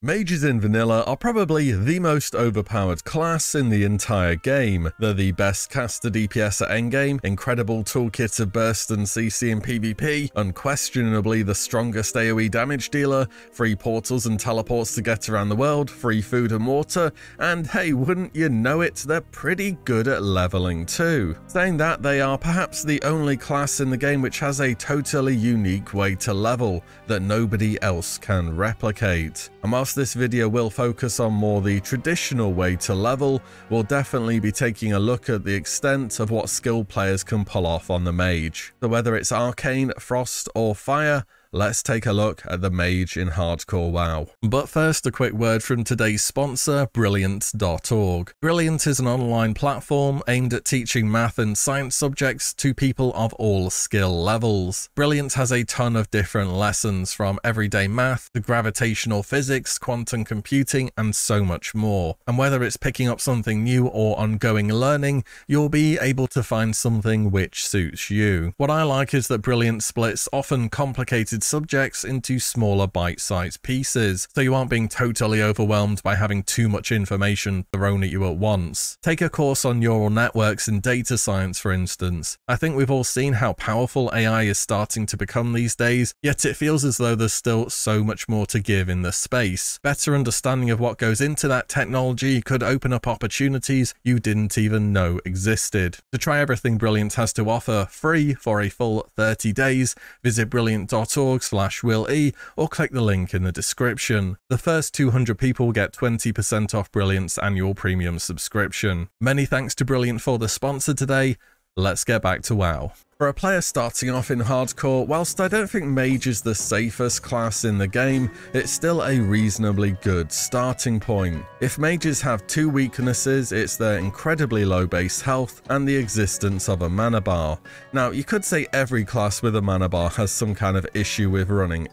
Mages in vanilla are probably the most overpowered class in the entire game. They're the best caster DPS at endgame, incredible toolkit of burst and CC in PvP, unquestionably the strongest AoE damage dealer, free portals and teleports to get around the world, free food and water, and hey, wouldn't you know it, they're pretty good at leveling too. Saying that, they are perhaps the only class in the game which has a totally unique way to level that nobody else can replicate. And whilst this video will focus on more the traditional way to level, we'll definitely be taking a look at the extent of what skilled players can pull off on the mage. So whether it's arcane, frost or fire, let's take a look at the mage in hardcore WoW. But first, a quick word from today's sponsor, Brilliant.org. Brilliant is an online platform aimed at teaching math and science subjects to people of all skill levels. Brilliant has a ton of different lessons, from everyday math to gravitational physics, quantum computing, and so much more. And whether it's picking up something new or ongoing learning, you'll be able to find something which suits you. What I like is that Brilliant splits often complicated subjects into smaller bite-sized pieces, so you aren't being totally overwhelmed by having too much information thrown at you at once. Take a course on neural networks and data science, for instance. I think we've all seen how powerful AI is starting to become these days, yet it feels as though there's still so much more to give in the space. Better understanding of what goes into that technology could open up opportunities you didn't even know existed. To try everything Brilliant has to offer free for a full 30 days, visit brilliant.org/WillE or click the link in the description. The first 200 people get 20% off Brilliant's annual premium subscription. Many thanks to Brilliant for the sponsor today. Let's get back to WoW. For a player starting off in hardcore, whilst I don't think Mage is the safest class in the game, it's still a reasonably good starting point. If mages have two weaknesses, it's their incredibly low base health and the existence of a mana bar. Now, you could say every class with a mana bar has some kind of issue with running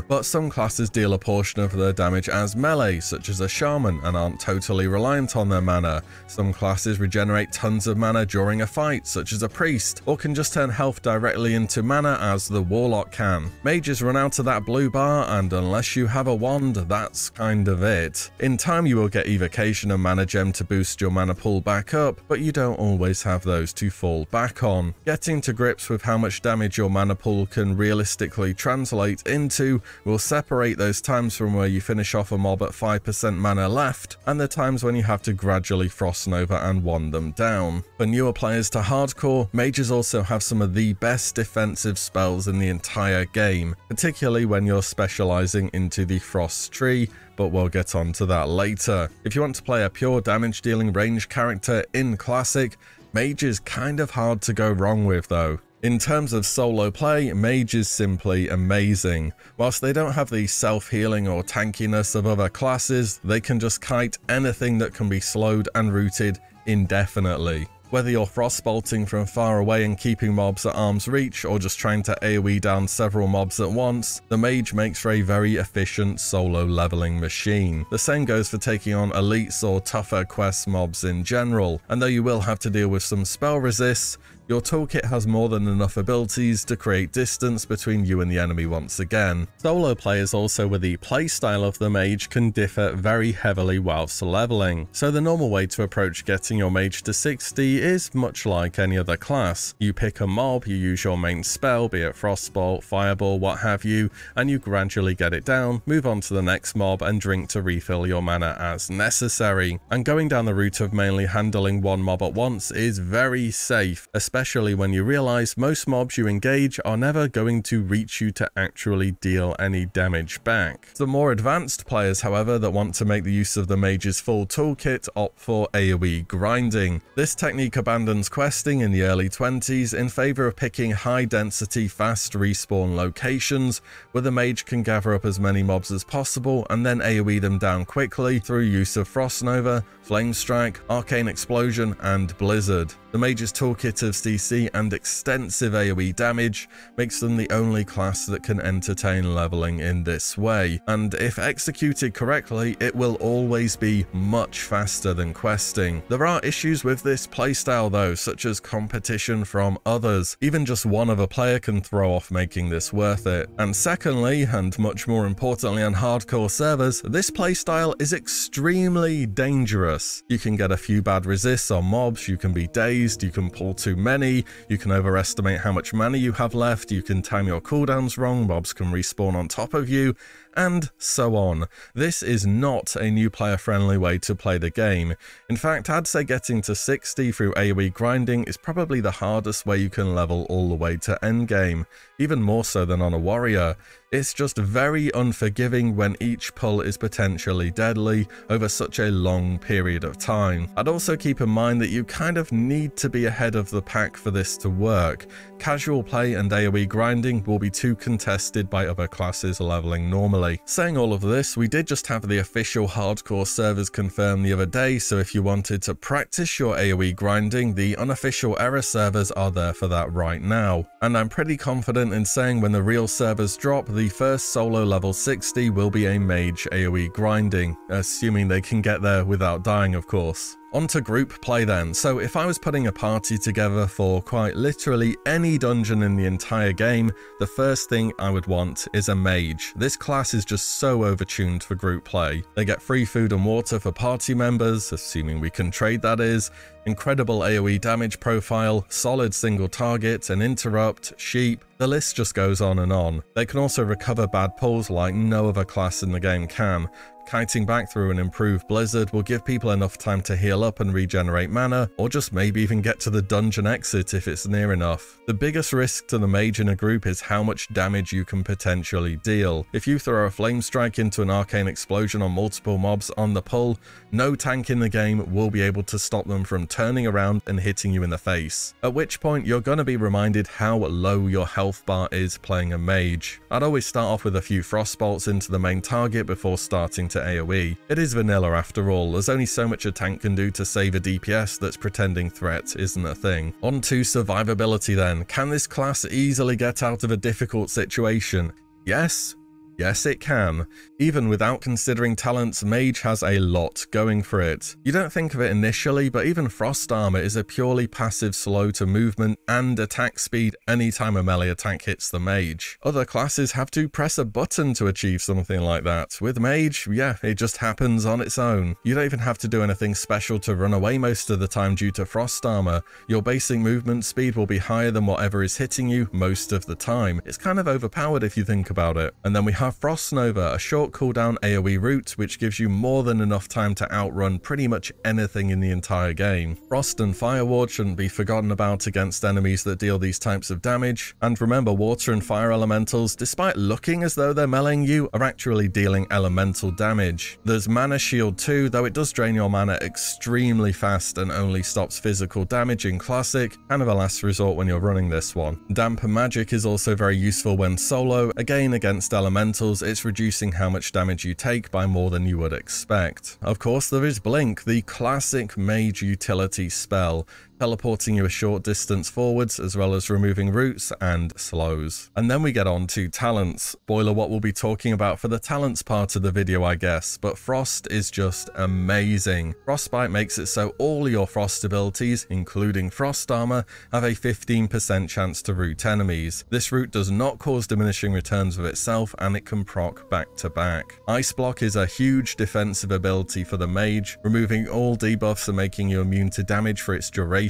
but some classes deal a portion of their damage as melee, such as a shaman, and aren't totally reliant on their mana. Some classes regenerate tons of mana during a fight, such as a priest, or can just turn health directly into mana as the warlock can. Mages run out of that blue bar, and unless you have a wand, that's kind of it. In time you will get evocation and mana gem to boost your mana pool back up, but you don't always have those to fall back on. Getting to grips with how much damage your mana pool can realistically translate into will separate those times from where you finish off a mob at 5% mana left, and the times when you have to gradually frost nova and wand them down. For newer players to hardcore, mages also have some of the best defensive spells in the entire game, particularly when you're specializing into the frost tree, but we'll get on to that later. If you want to play a pure damage dealing range character in Classic, Mage is kind of hard to go wrong with though. In terms of solo play, Mage is simply amazing. Whilst they don't have the self-healing or tankiness of other classes, they can just kite anything that can be slowed and rooted indefinitely. Whether you're frostbolting from far away and keeping mobs at arm's reach, or just trying to AoE down several mobs at once, the Mage makes for a very efficient solo leveling machine. The same goes for taking on elites or tougher quest mobs in general, and though you will have to deal with some spell resists, your toolkit has more than enough abilities to create distance between you and the enemy once again. Solo players also with the playstyle of the Mage can differ very heavily whilst leveling, so the normal way to approach getting your Mage to 60 is much like any other class. You pick a mob, you use your main spell, be it Frostbolt, Fireball, what have you, and you gradually get it down, move on to the next mob and drink to refill your mana as necessary. And going down the route of mainly handling one mob at once is very safe, especially when you realize most mobs you engage are never going to reach you to actually deal any damage back. The more advanced players, however, that want to make the use of the Mage's full toolkit opt for AoE grinding. This technique abandons questing in the early 20s in favor of picking high density, fast respawn locations where the Mage can gather up as many mobs as possible and then AoE them down quickly through use of Frost Nova, Flame Strike, Arcane Explosion, and Blizzard. The Mage's toolkit of DC and extensive AoE damage makes them the only class that can entertain leveling in this way, and if executed correctly, it will always be much faster than questing. There are issues with this playstyle though, such as competition from others. Even just one other player can throw off making this worth it. And secondly, and much more importantly on hardcore servers, this playstyle is extremely dangerous. You can get a few bad resists on mobs, you can be dazed, you can pull too many, you can overestimate how much mana you have left, you can time your cooldowns wrong, mobs can respawn on top of you, and so on. This is not a new player friendly way to play the game. In fact, I'd say getting to 60 through AoE grinding is probably the hardest way you can level all the way to endgame, even more so than on a warrior. It's just very unforgiving when each pull is potentially deadly over such a long period of time. I'd also keep in mind that you kind of need to be ahead of the pack for this to work. Casual play and AoE grinding will be too contested by other classes leveling normally. Saying all of this, we did just have the official hardcore servers confirmed the other day, so if you wanted to practice your AoE grinding, the unofficial error servers are there for that right now. And I'm pretty confident in saying when the real servers drop, the first solo level 60 will be a mage AoE grinding, assuming they can get there without dying, of course. On to group play then. So if I was putting a party together for quite literally any dungeon in the entire game, the first thing I would want is a mage. This class is just so overtuned for group play. They get free food and water for party members, assuming we can trade that is, incredible AoE damage profile, solid single target, an interrupt, sheep, the list just goes on and on. They can also recover bad pulls like no other class in the game can. Kiting back through an improved blizzard will give people enough time to heal up and regenerate mana, or just maybe even get to the dungeon exit if it's near enough. The biggest risk to the mage in a group is how much damage you can potentially deal. If you throw a flame strike into an arcane explosion on multiple mobs on the pull, no tank in the game will be able to stop them from turning around and hitting you in the face. At which point you're going to be reminded how low your health bar is playing a mage. I'd always start off with a few frost bolts into the main target before starting to AoE. It is vanilla after all, there's only so much a tank can do to save a DPS that's pretending threat isn't a thing. On to survivability then. Can this class easily get out of a difficult situation? Yes. Yes, it can. Even without considering talents, Mage has a lot going for it. You don't think of it initially, but even Frost Armor is a purely passive slow to movement and attack speed anytime a melee attack hits the Mage. Other classes have to press a button to achieve something like that. With Mage, yeah, it just happens on its own. You don't even have to do anything special to run away most of the time due to Frost Armor. Your basic movement speed will be higher than whatever is hitting you most of the time. It's kind of overpowered if you think about it. And then we have Frost Nova, a short cooldown AoE route which gives you more than enough time to outrun pretty much anything in the entire game. Frost and Fire Ward shouldn't be forgotten about against enemies that deal these types of damage, and remember water and fire elementals, despite looking as though they're meleeing you, are actually dealing elemental damage. There's Mana Shield too, though it does drain your mana extremely fast and only stops physical damage in Classic, kind of a last resort when you're running this one. Damp Magic is also very useful when solo, again against elementals. It's reducing how much damage you take by more than you would expect. Of course, there is Blink, the classic mage utility spell, teleporting you a short distance forwards as well as removing roots and slows. And then we get on to talents. Spoiler what we'll be talking about for the talents part of the video, I guess, but Frost is just amazing. Frostbite makes it so all your Frost abilities, including Frost Armor, have a 15% chance to root enemies. This route does not cause diminishing returns of itself, and it can proc back to back. Ice Block is a huge defensive ability for the mage, removing all debuffs and making you immune to damage for its duration.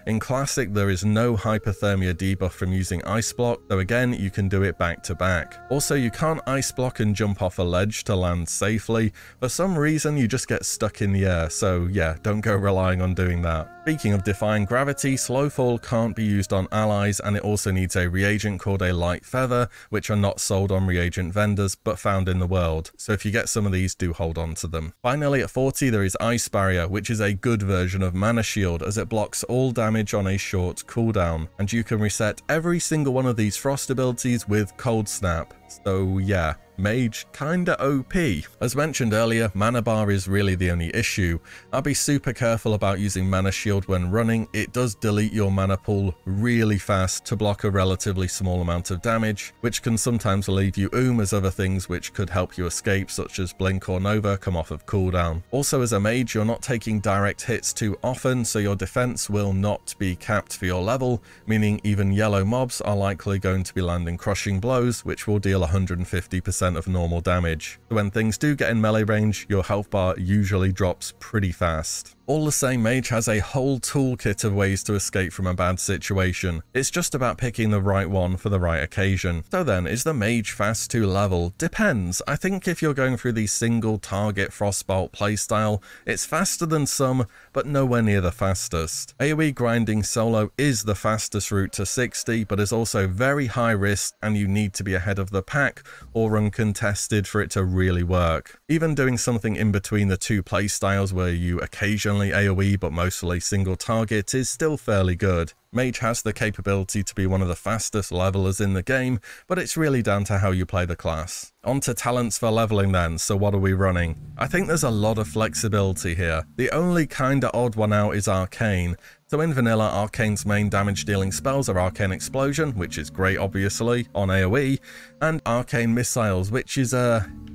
In Classic, there is no hypothermia debuff from using Ice Block, though again, you can do it back to back. Also, you can't Ice Block and jump off a ledge to land safely. For some reason, you just get stuck in the air, so yeah, don't go relying on doing that. Speaking of defying gravity, Slowfall can't be used on allies, and it also needs a reagent called a Light Feather, which are not sold on reagent vendors, but found in the world. So if you get some of these, do hold on to them. Finally, at 40, there is Ice Barrier, which is a good version of Mana Shield, as it blocks all damage on a short cooldown, and you can reset every single one of these Frost abilities with Cold Snap. So yeah, Mage kinda OP. As mentioned earlier, mana bar is really the only issue. I'll be super careful about using mana shield when running. It does delete your mana pool really fast to block a relatively small amount of damage, which can sometimes leave you as other things which could help you escape, such as Blink or Nova, come off of cooldown. Also, as a mage, you're not taking direct hits too often, so your defense will not be capped for your level, meaning even yellow mobs are likely going to be landing crushing blows, which will deal 150% of normal damage. So when things do get in melee range, your health bar usually drops pretty fast. All the same, Mage has a whole toolkit of ways to escape from a bad situation. It's just about picking the right one for the right occasion. So then, is the Mage fast to level? Depends. I think if you're going through the single target Frostbolt playstyle, it's faster than some, but nowhere near the fastest. AoE grinding solo is the fastest route to 60, but is also very high risk, and you need to be ahead of the pack or uncontested for it to really work. Even doing something in between the two playstyles where you occasionally AoE but mostly single target is still fairly good. Mage has the capability to be one of the fastest levelers in the game, but it's really down to how you play the class. On to talents for leveling then, so what are we running? I think there's a lot of flexibility here. The only kinda odd one out is Arcane. So in vanilla, Arcane's main damage dealing spells are Arcane Explosion, which is great obviously, on AoE, and Arcane Missiles, which is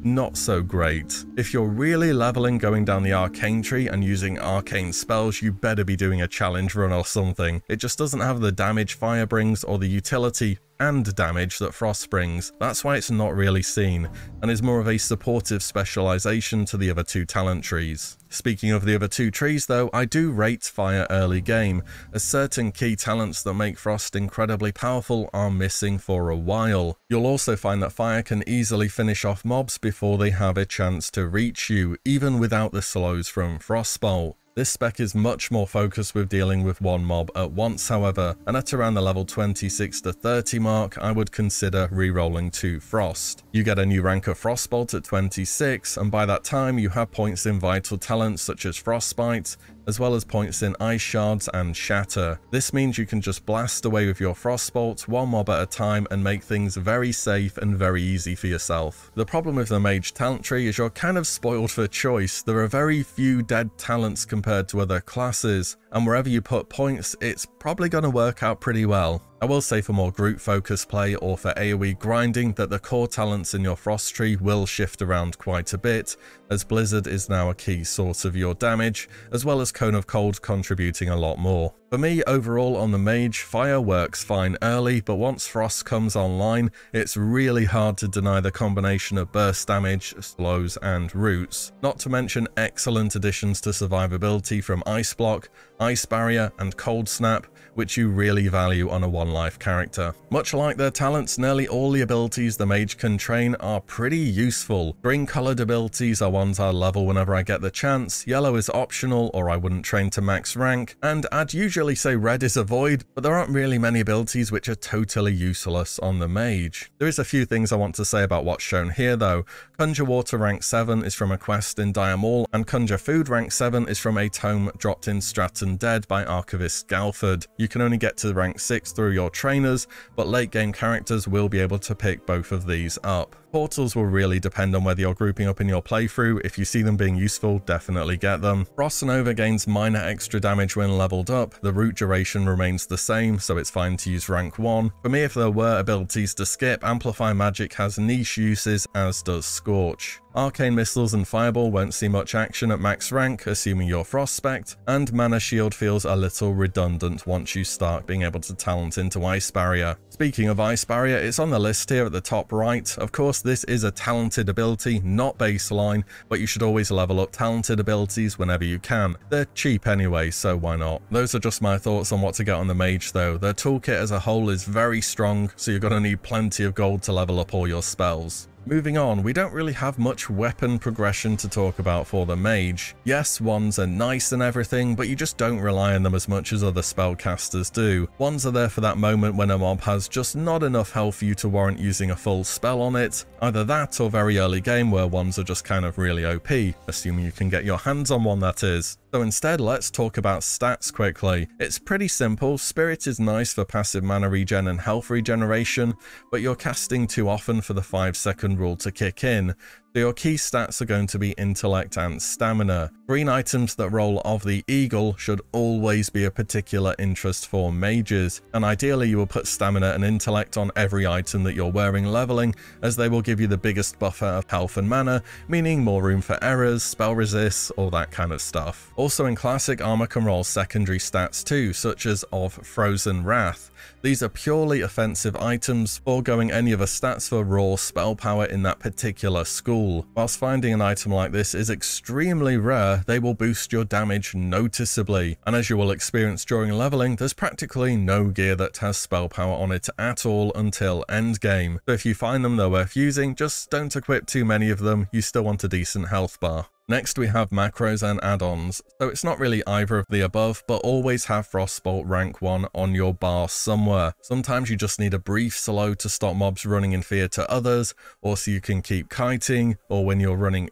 not so great. If you're really leveling going down the Arcane tree and using Arcane spells, you better be doing a challenge run or something. It just doesn't have the damage Fire brings or the utility and damage that Frost brings. That's why it's not really seen, and is more of a supportive specialization to the other two talent trees. Speaking of the other two trees though, I do rate Fire early game, as certain key talents that make Frost incredibly powerful are missing for a while. You'll also find that Fire can easily finish off mobs before they have a chance to reach you, even without the slows from Frostbolt. This spec is much more focused with dealing with one mob at once, however, and at around the level 26 to 30 mark, I would consider re-rolling to Frost. You get a new rank of Frostbolt at 26, and by that time you have points in vital talents such as Frostbite, as well as points in Ice Shards and Shatter. This means you can just blast away with your Frostbolt one mob at a time and make things very safe and very easy for yourself. The problem with the Mage talent tree is you're kind of spoiled for choice. There are very few dead talents compared to other classes, and wherever you put points, it's probably going to work out pretty well. I will say for more group focus play or for AoE grinding that the core talents in your Frost tree will shift around quite a bit, as Blizzard is now a key source of your damage, as well as Cone of Cold contributing a lot more. For me, overall on the Mage, Fire works fine early, but once Frost comes online, it's really hard to deny the combination of burst damage, slows, and roots. Not to mention excellent additions to survivability from Ice Block, Ice Barrier, and Cold Snap, which you really value on a one-life character. Much like their talents, nearly all the abilities the Mage can train are pretty useful. Green-coloured abilities are ones I level whenever I get the chance, yellow is optional or I wouldn't train to max rank, and I'd usually say red is a void, but there aren't really many abilities which are totally useless on the Mage. There is a few things I want to say about what's shown here though. Conjure Water rank 7 is from a quest in Diamall, and Conjure Food rank 7 is from a tome dropped in Stratton Dead by Archivist Galford. You can only get to rank 6 through your trainers, but late game characters will be able to pick both of these up. Portals will really depend on whether you're grouping up in your playthrough. If you see them being useful, definitely get them. Frost Nova gains minor extra damage when leveled up. The root duration remains the same, so it's fine to use rank 1. For me, if there were abilities to skip, Amplify Magic has niche uses, as does Scorch. Arcane Missiles and Fireball won't see much action at max rank, assuming you're Frostspect, and Mana Shield feels a little redundant once you start being able to talent into Ice Barrier. Speaking of Ice Barrier, it's on the list here at the top right. Of course, this is a talented ability, not baseline, but you should always level up talented abilities whenever you can. They're cheap anyway, so why not? Those are just my thoughts on what to get on the Mage though. Their toolkit as a whole is very strong, so you're going to need plenty of gold to level up all your spells. Moving on, we don't really have much weapon progression to talk about for the Mage. Yes, wands are nice and everything, but you just don't rely on them as much as other spellcasters do. Wands are there for that moment when a mob has just not enough health for you to warrant using a full spell on it. Either that or very early game where wands are just kind of really OP, assuming you can get your hands on one, that is. So instead, let's talk about stats quickly. It's pretty simple. Spirit is nice for passive mana regen and health regeneration, but you're casting too often for the 5-second rule to kick in. So your key stats are going to be intellect and stamina. Green items that roll of the eagle should always be a particular interest for mages, and ideally you will put stamina and intellect on every item that you're wearing leveling, as they will give you the biggest buffer of health and mana, meaning more room for errors, spell resists, all that kind of stuff. Also in classic, armor can roll secondary stats too, such as of Frozen Wrath. These are purely offensive items, foregoing any other stats for raw spell power in that particular school. Whilst finding an item like this is extremely rare, they will boost your damage noticeably, and as you will experience during leveling, there's practically no gear that has spell power on it at all until endgame. So if you find them, they're worth using, just don't equip too many of them, you still want a decent health bar. Next we have macros and add-ons, so it's not really either of the above, but always have Frostbolt rank 1 on your bar somewhere. Sometimes you just need a brief slow to stop mobs running in fear to others, or so you can keep kiting, or when you're running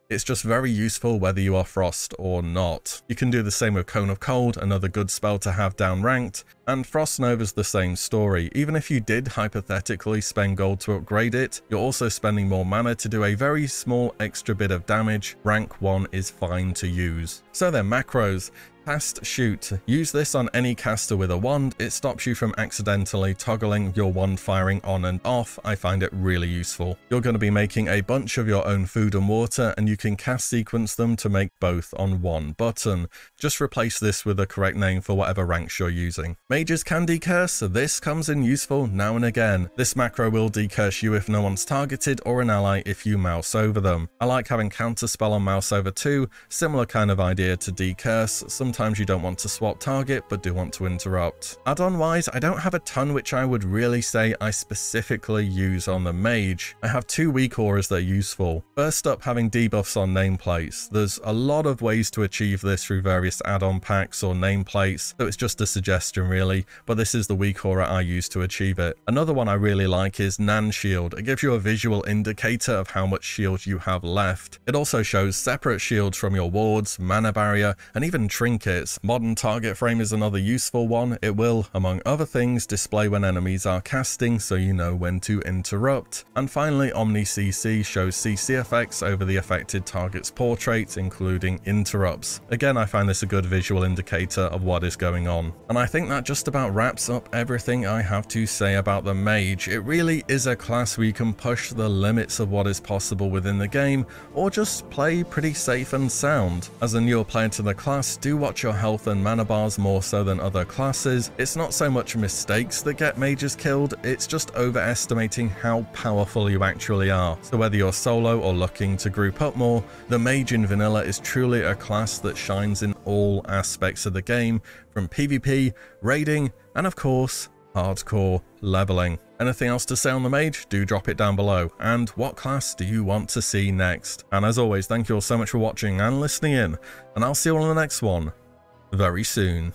It's just very useful whether you are Frost or not. You can do the same with Cone of Cold, another good spell to have downranked, and Frost Nova's the same story. Even if you did hypothetically spend gold to upgrade it, you're also spending more mana to do a very small extra bit of damage. Rank 1 is fine to use. So then, macros. Cast Shoot. Use this on any caster with a wand. It stops you from accidentally toggling your wand firing on and off. I find it really useful. You're going to be making a bunch of your own food and water, and you can cast sequence them to make both on one button. Just replace this with the correct name for whatever ranks you're using. Mages can decurse. This comes in useful now and again. This macro will decurse you if no one's targeted, or an ally if you mouse over them. I like having Counterspell on mouse over too. Similar kind of idea to decurse. Sometimes you don't want to swap target, but do want to interrupt. Add-on wise, I don't have a ton which I would really say I specifically use on the Mage. I have 2 Weakauras that are useful. First up, having debuffs on nameplates. There's a lot of ways to achieve this through various add-on packs or nameplates, so it's just a suggestion really, but this is the Weakaura I use to achieve it. Another one I really like is Nan Shield. It gives you a visual indicator of how much shield you have left. It also shows separate shields from your wards, mana barrier, and even trinkets. Modern target frame is another useful one. It will, among other things, display when enemies are casting, so you know when to interrupt. And finally, Omni CC shows CC effects over the affected target's portrait, including interrupts. Again, I find this a good visual indicator of what is going on. And I think that just about wraps up everything I have to say about the Mage. It really is a class where you can push the limits of what is possible within the game, or just play pretty safe and sound. As a newer player to the class, do watch your health and mana bars more so than other classes. It's not so much mistakes that get mages killed, it's just overestimating how powerful you actually are. So whether you're solo or looking to group up more, the Mage in vanilla is truly a class that shines in all aspects of the game, from PvP, raiding, and of course, hardcore leveling. Anything else to say on the Mage? Do drop it down below. And what class do you want to see next? And as always, thank you all so much for watching and listening in, and I'll see you all in the next one very soon.